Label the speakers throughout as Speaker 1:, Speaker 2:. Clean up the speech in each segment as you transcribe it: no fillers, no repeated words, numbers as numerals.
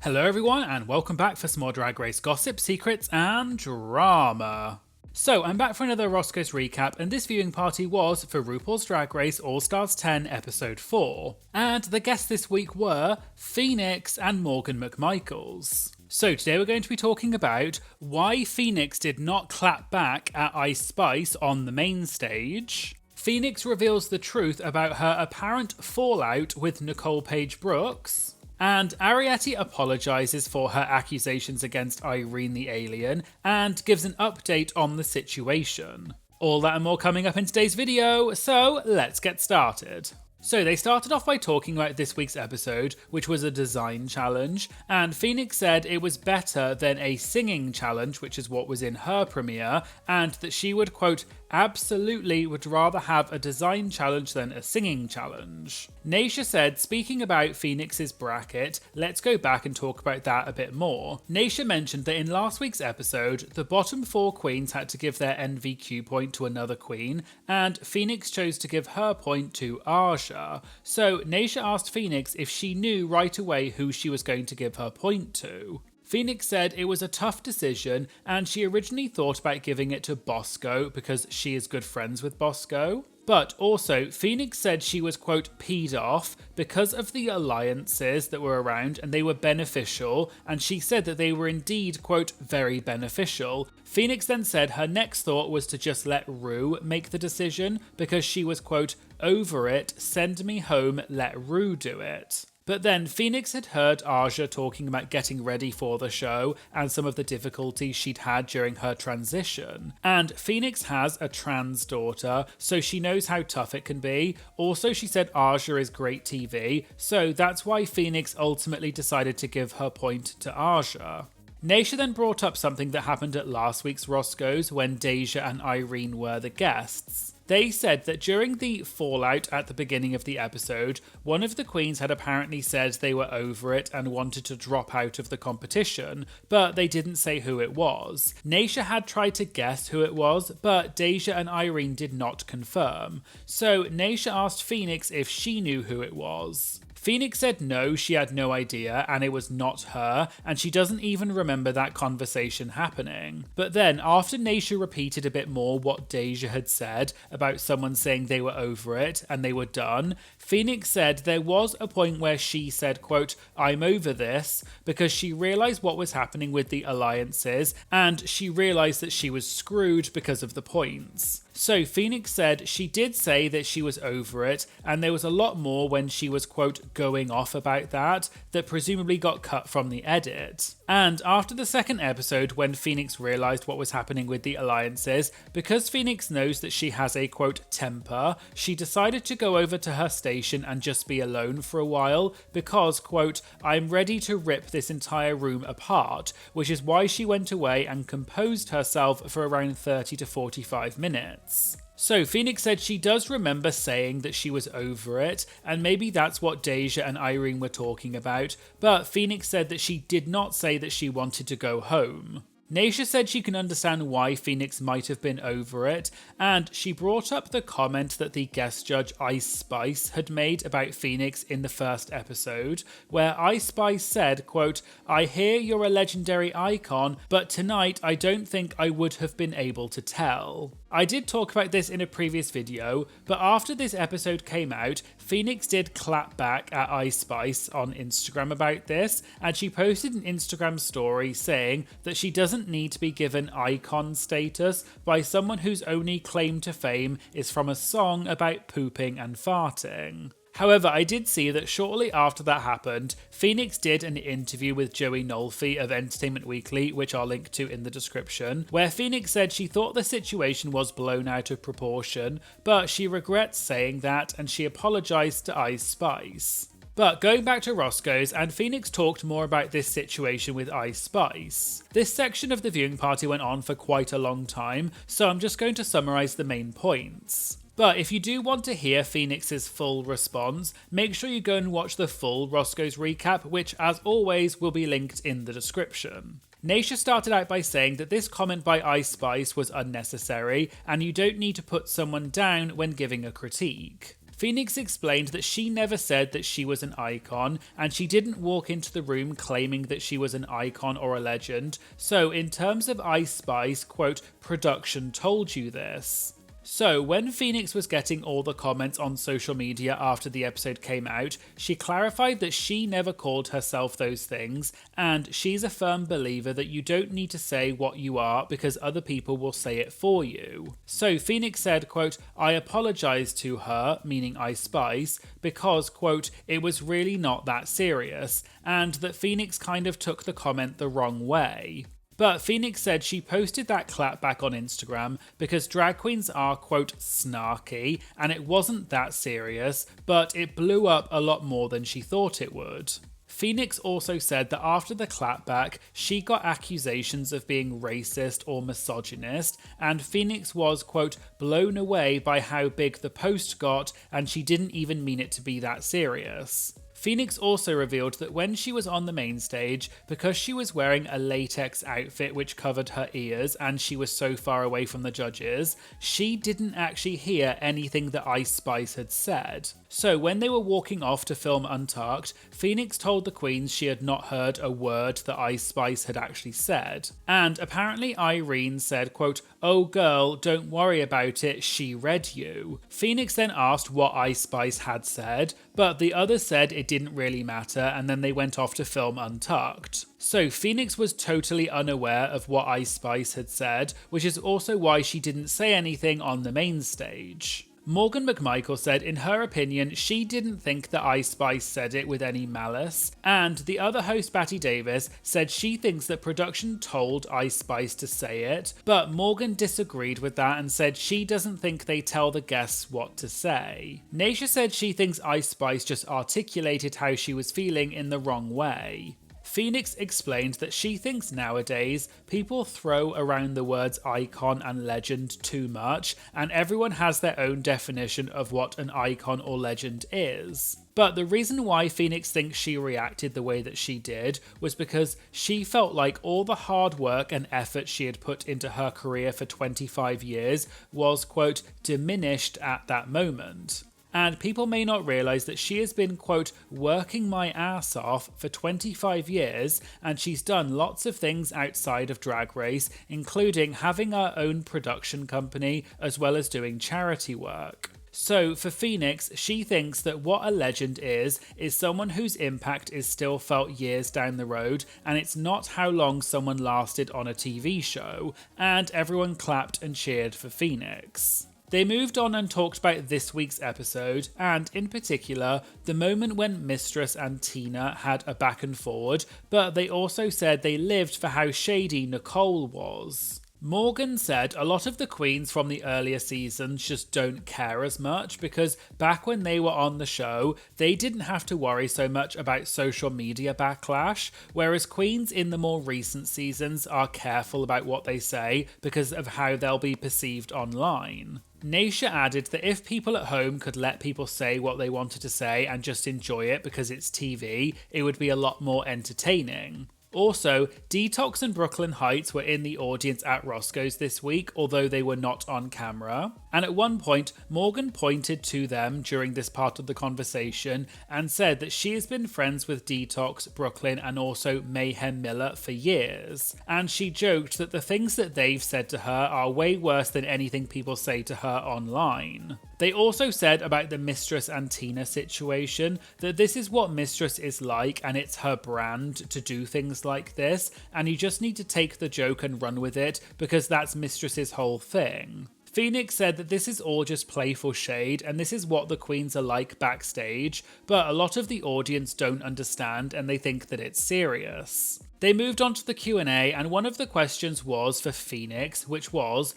Speaker 1: Hello everyone and welcome back for some more Drag Race gossip, secrets and drama. So I'm back for another Roscoe's recap, and this viewing party was for RuPaul's Drag Race All-Stars 10 episode 4. And the guests this week were Phoenix and Morgan McMichaels. So today we're going to be talking about why Phoenix did not clap back at Ice Spice on the main stage. Phoenix reveals the truth about her apparent fallout with Nicole Paige Brooks. And Arrietty apologises for her accusations against Irene the alien and gives an update on the situation. All that and more coming up in today's video, so let's get started. So they started off by talking about this week's episode, which was a design challenge, and Phoenix said it was better than a singing challenge, which is what was in her premiere, and that she would, quote, absolutely would rather have a design challenge than a singing challenge. Naysha said, speaking about Phoenix's bracket, let's go back and talk about that a bit more. Naysha mentioned that in last week's episode, the bottom 4 queens had to give their NVQ point to another queen, and Phoenix chose to give her point to Aja. So Naysha asked Phoenix if she knew right away who she was going to give her point to. Phoenix said it was a tough decision and she originally thought about giving it to Bosco because she is good friends with Bosco. But also, Phoenix said she was, quote, peed off because of the alliances that were around and they were beneficial, and she said that they were indeed, quote, very beneficial. Phoenix then said her next thought was to just let Ru make the decision because she was, quote, over it, send me home, let Ru do it. But then Phoenix had heard Aja talking about getting ready for the show and some of the difficulties she'd had during her transition. And Phoenix has a trans daughter, so she knows how tough it can be. Also, she said Aja is great TV, so that's why Phoenix ultimately decided to give her point to Aja. Naysha then brought up something that happened at last week's Roscoe's when Deja and Irene were the guests. They said that during the fallout at the beginning of the episode, one of the queens had apparently said they were over it and wanted to drop out of the competition, but they didn't say who it was. Naysha had tried to guess who it was, but Deja and Irene did not confirm. So Naysha asked Phoenix if she knew who it was. Phoenix said no, she had no idea and it was not her, and she doesn't even remember that conversation happening. But then, after Naysha repeated a bit more what Deja had said about someone saying they were over it and they were done, Phoenix said there was a point where she said, quote, I'm over this, because she realised what was happening with the alliances and she realised that she was screwed because of the points. So Phoenix said she did say that she was over it, and there was a lot more when she was, quote, going off about that presumably got cut from the edit. And after the second episode, when Phoenix realised what was happening with the alliances, because Phoenix knows that she has a, quote, temper, she decided to go over to her station and just be alone for a while because, quote, I'm ready to rip this entire room apart, which is why she went away and composed herself for around 30 to 45 minutes. So Phoenix said she does remember saying that she was over it, and maybe that's what Deja and Irene were talking about, but Phoenix said that she did not say that she wanted to go home. Naysha said she can understand why Phoenix might have been over it, and she brought up the comment that the guest judge Ice Spice had made about Phoenix in the first episode, where Ice Spice said, quote, I hear you're a legendary icon, but tonight I don't think I would have been able to tell. I did talk about this in a previous video, but after this episode came out, Phoenix did clap back at Ice Spice on Instagram about this, and she posted an Instagram story saying that she doesn't need to be given icon status by someone whose only claim to fame is from a song about pooping and farting. However, I did see that shortly after that happened, Phoenix did an interview with Joey Nolfi of Entertainment Weekly, which I'll link to in the description, where Phoenix said she thought the situation was blown out of proportion, but she regrets saying that and she apologised to Ice Spice. But going back to Roscoe's, and Phoenix talked more about this situation with Ice Spice. This section of the viewing party went on for quite a long time, so I'm just going to summarise the main points. But if you do want to hear Phoenix's full response, make sure you go and watch the full Roscoe's recap, which as always will be linked in the description. Naysha started out by saying that this comment by Ice Spice was unnecessary and you don't need to put someone down when giving a critique. Phoenix explained that she never said that she was an icon, and she didn't walk into the room claiming that she was an icon or a legend, so in terms of Ice Spice, quote, production told you this. So, when Phoenix was getting all the comments on social media after the episode came out, she clarified that she never called herself those things, and she's a firm believer that you don't need to say what you are because other people will say it for you. So, Phoenix said, quote, I apologized to her, meaning Ice Spice, because, quote, it was really not that serious, and that Phoenix kind of took the comment the wrong way. But Phoenix said she posted that clap back on Instagram because drag queens are, quote, snarky, and it wasn't that serious, but it blew up a lot more than she thought it would. Phoenix also said that after the clapback, she got accusations of being racist or misogynist, and Phoenix was, quote, blown away by how big the post got, and she didn't even mean it to be that serious. Phoenix also revealed that when she was on the main stage, because she was wearing a latex outfit which covered her ears and she was so far away from the judges, she didn't actually hear anything that Ice Spice had said. So when they were walking off to film Untucked, Phoenix told the queens she had not heard a word that Ice Spice had actually said. And apparently Irene said, quote, oh girl, don't worry about it, she read you. Phoenix then asked what Ice Spice had said, but the others said it didn't really matter, and then they went off to film Untucked. So Phoenix was totally unaware of what Ice Spice had said, which is also why she didn't say anything on the main stage. Morgan McMichael said in her opinion she didn't think that Ice Spice said it with any malice, and the other host Batty Davis said she thinks that production told Ice Spice to say it, but Morgan disagreed with that and said she doesn't think they tell the guests what to say. Naysha said she thinks Ice Spice just articulated how she was feeling in the wrong way. Phoenix explained that she thinks nowadays people throw around the words icon and legend too much, and everyone has their own definition of what an icon or legend is. But the reason why Phoenix thinks she reacted the way that she did was because she felt like all the hard work and effort she had put into her career for 25 years was, quote, diminished at that moment. And people may not realise that she has been, quote, working my ass off for 25 years, and she's done lots of things outside of Drag Race, including having her own production company as well as doing charity work. So for Phoenix, she thinks that what a legend is someone whose impact is still felt years down the road, and it's not how long someone lasted on a TV show, and everyone clapped and cheered for Phoenix. They moved on and talked about this week's episode, and in particular, the moment when Mistress and Tina had a back and forward, but they also said they lived for how shady Nicole was. Morgan said a lot of the queens from the earlier seasons just don't care as much because back when they were on the show, they didn't have to worry so much about social media backlash, whereas queens in the more recent seasons are careful about what they say because of how they'll be perceived online. Naysha added that if people at home could let people say what they wanted to say and just enjoy it because it's TV, it would be a lot more entertaining. Also, Detox and Brooklyn Heights were in the audience at Roscoe's this week, although they were not on camera. And at one point, Morgan pointed to them during this part of the conversation and said that she has been friends with Detox, Brooklyn, and also Mayhem Miller for years. And she joked that the things that they've said to her are way worse than anything people say to her online. They also said about the Mistress and Tina situation that this is what Mistress is like and it's her brand to do things like this, and you just need to take the joke and run with it because that's Mistress's whole thing. Phoenix said that this is all just playful shade and this is what the queens are like backstage, but a lot of the audience don't understand and they think that it's serious. They moved on to the Q&A, and one of the questions was for Phoenix, which was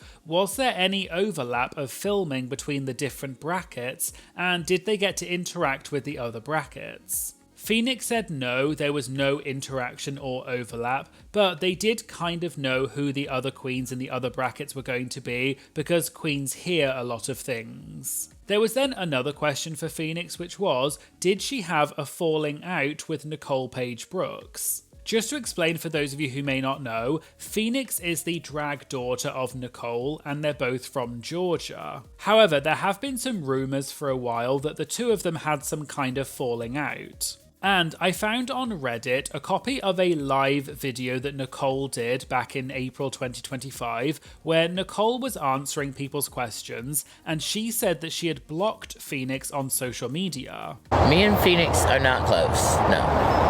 Speaker 1: there any overlap of filming between the different brackets, and did they get to interact with the other brackets? Phoenix said no, there was no interaction or overlap, but they did kind of know who the other queens in the other brackets were going to be, because queens hear a lot of things. There was then another question for Phoenix, which was, did she have a falling out with Nicole Paige Brooks? Just to explain for those of you who may not know, Phoenix is the drag daughter of Nicole, and they're both from Georgia. However, there have been some rumours for a while that the two of them had some kind of falling out. And I found on Reddit a copy of a live video that Nicole did back in April 2025, where Nicole was answering people's questions, and she said that she had blocked Phoenix on social media.
Speaker 2: Me and Phoenix are not close, no.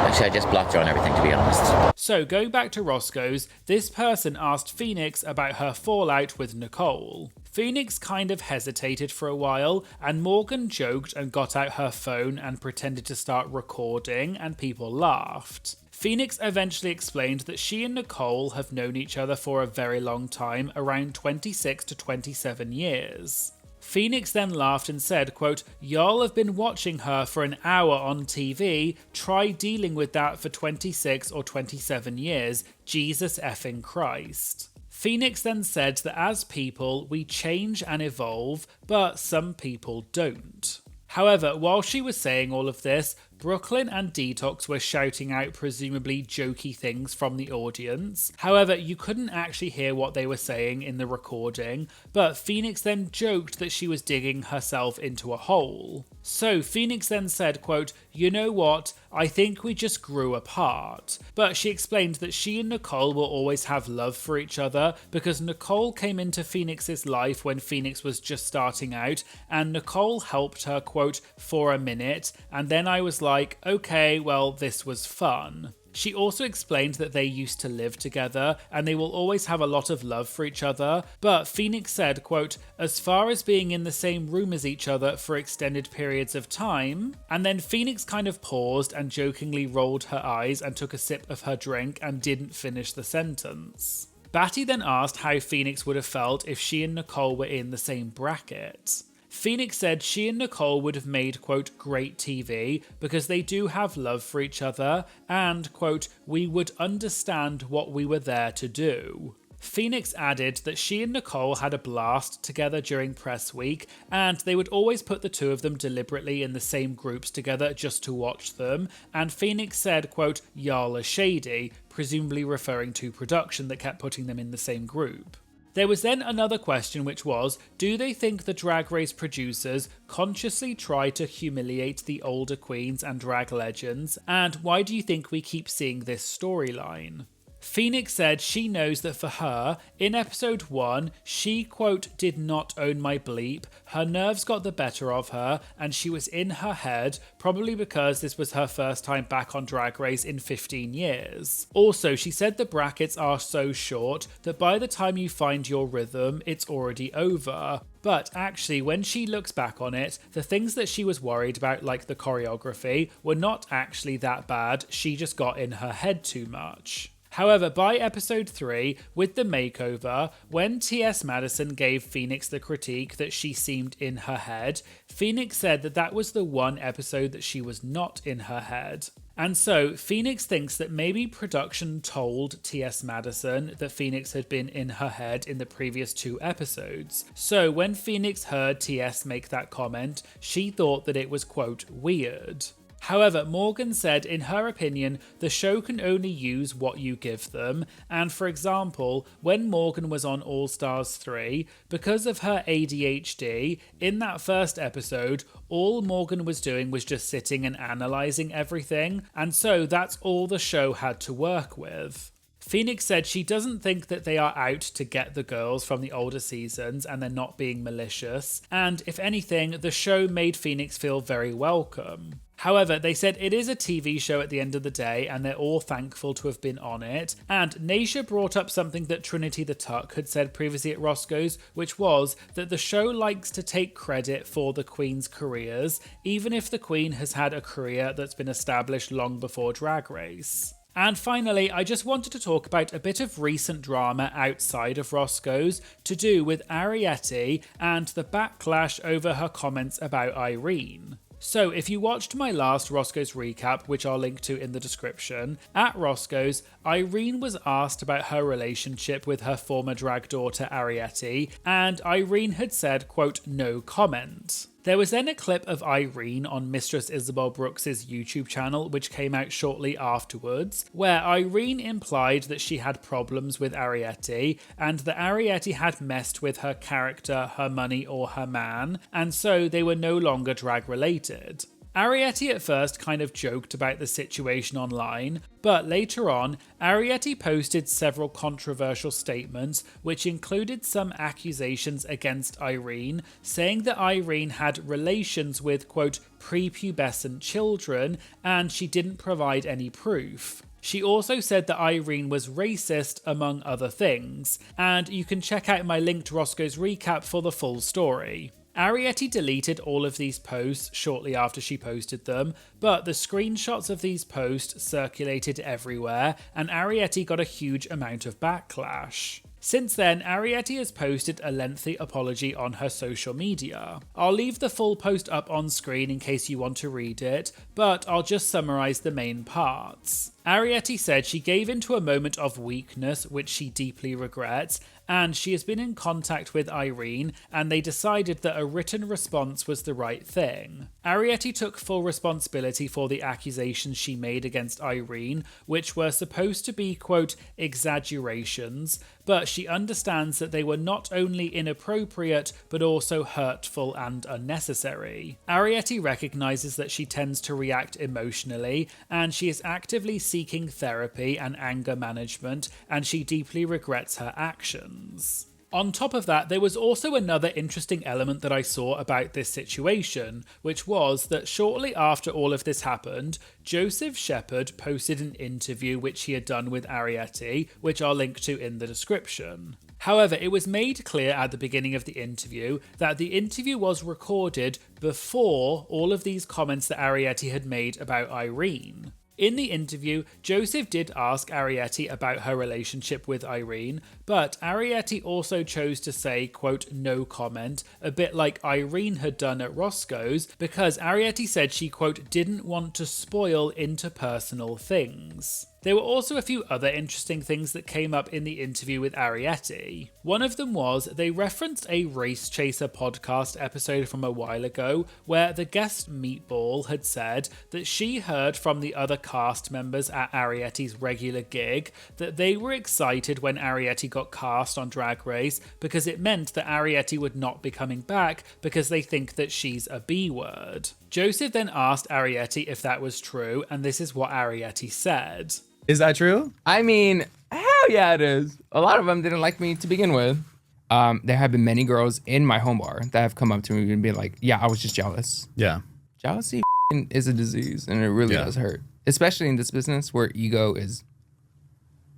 Speaker 2: Actually, I just blocked her on everything, to be honest.
Speaker 1: So, going back to Roscoe's, this person asked Phoenix about her fallout with Nicole. Phoenix kind of hesitated for a while, and Morgan joked and got out her phone and pretended to start recording, and people laughed. Phoenix eventually explained that she and Nicole have known each other for a very long time, around 26 to 27 years. Phoenix then laughed and said, quote, "Y'all have been watching her for an hour on TV, try dealing with that for 26 or 27 years, Jesus effing Christ." Phoenix then said that as people, we change and evolve, but some people don't. However, while she was saying all of this, Brooklyn and Detox were shouting out presumably jokey things from the audience. However, you couldn't actually hear what they were saying in the recording, but Phoenix then joked that she was digging herself into a hole. So Phoenix then said, quote, "You know what, I think we just grew apart." But she explained that she and Nicole will always have love for each other because Nicole came into Phoenix's life when Phoenix was just starting out, and Nicole helped her, quote, "for a minute, and then I was like, okay, well, this was fun." She also explained that they used to live together and they will always have a lot of love for each other, but Phoenix said, quote, "As far as being in the same room as each other for extended periods of time," and then Phoenix kind of paused and jokingly rolled her eyes and took a sip of her drink and didn't finish the sentence. Batty then asked how Phoenix would have felt if she and Nicole were in the same bracket. Phoenix said she and Nicole would have made, quote, "great TV because they do have love for each other and, quote, we would understand what we were there to do." Phoenix added that she and Nicole had a blast together during press week, and they would always put the two of them deliberately in the same groups together just to watch them, and Phoenix said, quote, "Y'all are shady," presumably referring to production that kept putting them in the same group. There was then another question, which was, do they think the Drag Race producers consciously try to humiliate the older queens and drag legends, and why do you think we keep seeing this storyline? Phoenix said she knows that for her, in episode 1, she, quote, "did not own my bleep, her nerves got the better of her, and she was in her head, probably because this was her first time back on Drag Race in 15 years. Also, she said the brackets are so short that by the time you find your rhythm, it's already over." But actually, when she looks back on it, the things that she was worried about, like the choreography, were not actually that bad, she just got in her head too much. However, by episode 3, with the makeover, when T.S. Madison gave Phoenix the critique that she seemed in her head, Phoenix said that that was the one episode that she was not in her head. And so, Phoenix thinks that maybe production told T.S. Madison that Phoenix had been in her head in the previous 2 episodes. So, when Phoenix heard T.S. make that comment, she thought that it was, quote, "weird." However, Morgan said in her opinion, the show can only use what you give them, and for example, when Morgan was on All Stars 3, because of her ADHD, in that first episode, all Morgan was doing was just sitting and analysing everything, and so that's all the show had to work with. Phoenix said she doesn't think that they are out to get the girls from the older seasons and they're not being malicious, and if anything, the show made Phoenix feel very welcome. However, they said it is a TV show at the end of the day and they're all thankful to have been on it, and Naysha brought up something that Trinity the Tuck had said previously at Roscoe's, which was that the show likes to take credit for the queen's careers, even if the queen has had a career that's been established long before Drag Race. And finally, I just wanted to talk about a bit of recent drama outside of Roscoe's to do with Arrietty and the backlash over her comments about Irene. So if you watched my last Roscoe's recap, which I'll link to in the description, at Roscoe's, Irene was asked about her relationship with her former drag daughter Arrietty, and Irene had said, quote, "no comment." There was then a clip of Irene on Mistress Isabel Brooks's YouTube channel, which came out shortly afterwards, where Irene implied that she had problems with Arrietty, and that Arrietty had messed with her character, her money, or her man, and so they were no longer drag related. Arrietty at first kind of joked about the situation online, but later on, Arrietty posted several controversial statements which included some accusations against Irene, saying that Irene had relations with, quote, prepubescent children, and she didn't provide any proof. She also said that Irene was racist, among other things, and you can check out my link to Roscoe's recap for the full story. Arrietty deleted all of these posts shortly after she posted them, but the screenshots of these posts circulated everywhere, and Arrietty got a huge amount of backlash. Since then, Arrietty has posted a lengthy apology on her social media. I'll leave the full post up on screen in case you want to read it, but I'll just summarise the main parts. Arrietty said she gave into a moment of weakness which she deeply regrets, and she has been in contact with Irene, and they decided that a written response was the right thing. Arrietty took full responsibility for the accusations she made against Irene, which were supposed to be, quote, exaggerations, but she understands that they were not only inappropriate, but also hurtful and unnecessary. Arrietty recognises that she tends to react emotionally, and she is actively seeking therapy and anger management, and she deeply regrets her actions. On top of that, there was also another interesting element that I saw about this situation, which was that shortly after all of this happened, Joseph Shepherd posted an interview which he had done with Arrietty, which I'll link to in the description. However, it was made clear at the beginning of the interview that the interview was recorded before all of these comments that Arrietty had made about Irene. In the interview, Joseph did ask Arrietty about her relationship with Irene, but Arrietty also chose to say, quote, no comment, a bit like Irene had done at Roscoe's, because Arrietty said she, quote, didn't want to spoil interpersonal things. There were also a few other interesting things that came up in the interview with Arrietty. One of them was they referenced a Race Chaser podcast episode from a while ago where the guest Meatball had said that she heard from the other cast members at Arrietty's regular gig that they were excited when Arrietty got cast on Drag Race because it meant that Arrietty would not be coming back because they think that she's a B-word. Joseph then asked Arrietty if that was true, and this is what Arrietty said.
Speaker 3: Is that true?
Speaker 4: I mean, hell yeah, it is. A lot of them didn't like me to begin with. There have been many girls in my home bar that have come up to me and been like, yeah, I was just jealous.
Speaker 3: Yeah.
Speaker 4: Jealousy is a disease, and it really does hurt. Especially in this business where ego is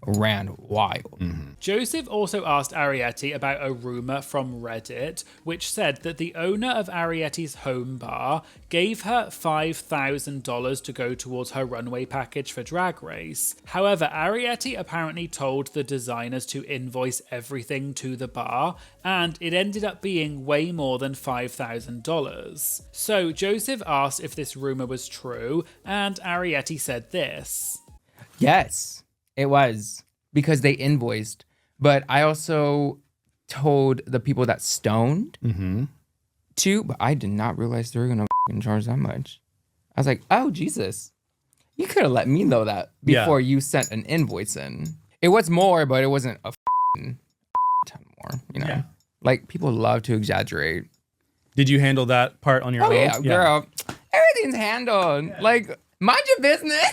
Speaker 4: ran wild.
Speaker 3: Mm-hmm.
Speaker 1: Joseph also asked Arrietty about a rumour from Reddit, which said that the owner of Arrietty's home bar gave her $5,000 to go towards her runway package for Drag Race. However, Arrietty apparently told the designers to invoice everything to the bar, and it ended up being way more than $5,000. So Joseph asked if this rumour was true, and Arrietty said this.
Speaker 4: Yes. It was, because they invoiced. But I also told the people that stoned too, but I did not realize they were going to charge that much. I was like, oh, Jesus. You could have let me know that before you sent an invoice in. It was more, but it wasn't a ton more, you know? Yeah. Like, people love to exaggerate.
Speaker 3: Did you handle that part on your own?
Speaker 4: Oh, yeah, girl. Everything's handled. Yeah. Like, mind your business.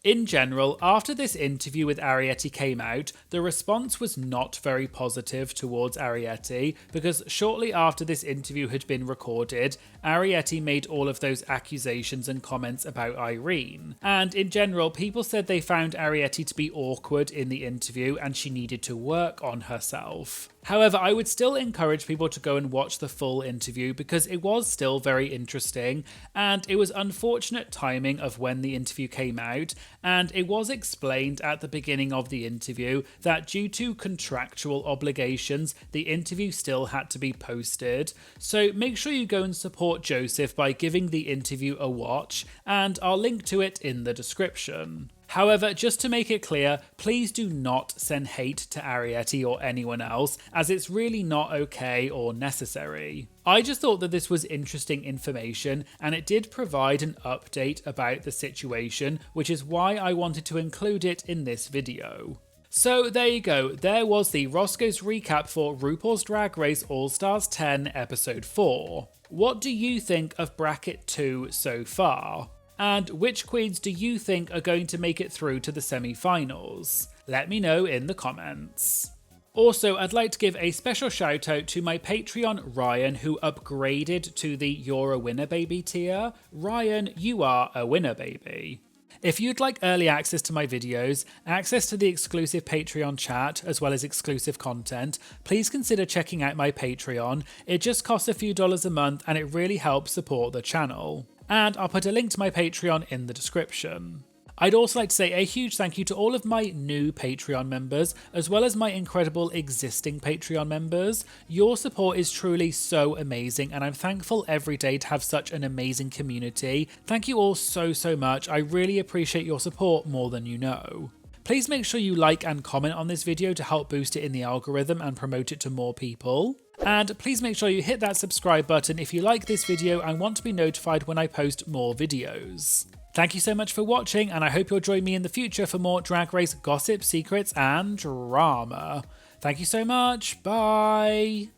Speaker 1: In general, after this interview with Arrietty came out, the response was not very positive towards Arrietty, because shortly after this interview had been recorded, Arrietty made all of those accusations and comments about Irene. And in general, people said they found Arrietty to be awkward in the interview and she needed to work on herself. However, I would still encourage people to go and watch the full interview because it was still very interesting, and it was unfortunate timing of when the interview came out, and it was explained at the beginning of the interview that due to contractual obligations, the interview still had to be posted. So make sure you go and support Joseph by giving the interview a watch, and I'll link to it in the description. However, just to make it clear, please do not send hate to Arrietty or anyone else, as it's really not okay or necessary. I just thought that this was interesting information, and it did provide an update about the situation, which is why I wanted to include it in this video. So there you go, there was the Roscoe's recap for RuPaul's Drag Race All-Stars 10 Episode 4. What do you think of Bracket 2 so far? And which queens do you think are going to make it through to the semi-finals? Let me know in the comments. Also, I'd like to give a special shout out to my Patreon Ryan, who upgraded to the You're a Winner Baby tier. Ryan, you are a winner baby. If you'd like early access to my videos, access to the exclusive Patreon chat, as well as exclusive content, please consider checking out my Patreon. It just costs a few dollars a month and it really helps support the channel. And I'll put a link to my Patreon in the description. I'd also like to say a huge thank you to all of my new Patreon members, as well as my incredible existing Patreon members. Your support is truly so amazing, and I'm thankful every day to have such an amazing community. Thank you all so much. I really appreciate your support more than you know. Please make sure you like and comment on this video to help boost it in the algorithm and promote it to more people. And please make sure you hit that subscribe button if you like this video and want to be notified when I post more videos. Thank you so much for watching, and I hope you'll join me in the future for more Drag Race gossip, secrets, and drama. Thank you so much. Bye.